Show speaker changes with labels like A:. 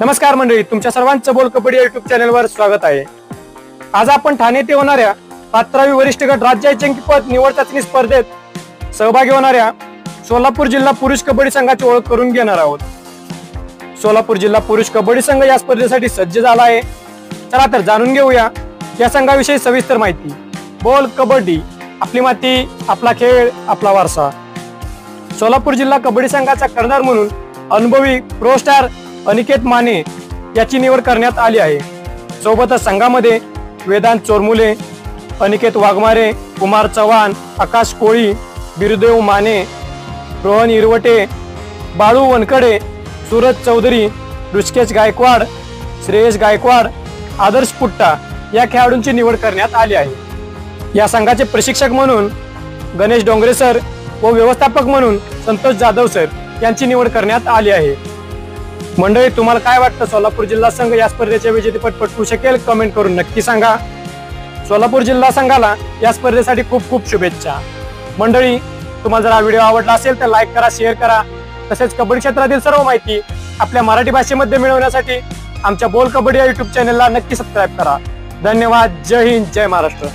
A: नमस्कार मंडळी, तुमच्या सर्वांचं बोल कबड्डी युट्यूब चॅनलवर स्वागत आहे। आज आपण ठाणे येथे होणाऱ्या 15वी वरिष्ठ गट राज्य अजिंक्यपद निवड चाचणी स्पर्धेत सहभागी होणाऱ्या सोलापूर जिल्हा पुरुष कबड्डी संघाची ओळख करून घेणार आहोत। सोलापूर जिल्हा पुरुष कबड्डी संघ या स्पर्धेसाठी सज्ज झाला आहे। चला तर जाणून घेऊया या संघाविषयी सविस्तर माहिती। बोल कबड्डी, आपली माती, आपला खेळ, आपला वारसा। सोलापूर जिल्हा कबड्डी संघाचा कर्णधार म्हणून अनुभवी प्रो स्टार अनिकेत माने याची निवड करण्यात आली आहे। सोबतच संघामध्ये वेदांत चोरमुले, अनिकेत वाघमारे, कुमार चव्हाण, आकाश कोळी, बिरुदेव माने, रोहन इरवटे, बाळू वनकडे, सूरज चौधरी, ऋषिकेश गायकवाड, श्रेयस गायकवाड, आदर्श पुट्टा या खेळाडूंची निवड करण्यात आली आहे। या संघाचे प्रशिक्षक म्हणून गणेश डोंगरे सर व व्यवस्थापक म्हणून संतोष जाधव सर यांची निवड करण्यात आली आहे। मंडळी, तुम्हाला काय वाटतं, सोलापूर जिल्हा संघ या स्पर्धेचे विजेतेपद पटवू शकेल? कमेंट करून नक्की सांगा। सोलापूर जिल्हा संघाला या स्पर्धेसाठी खूप खूप शुभेच्छा। मंडळी, तुम्हाला जर हा व्हिडिओ आवडला असेल तर लाईक करा, शेअर करा। तसेच कबड्डी क्षेत्रातील सर्व माहिती आपल्या मराठी भाषेमध्ये मिळवण्यासाठी आमच्या बोल कबड्डी या युट्यूब चॅनलला नक्की सबस्क्राईब करा। धन्यवाद। जय हिंद, जय महाराष्ट्र।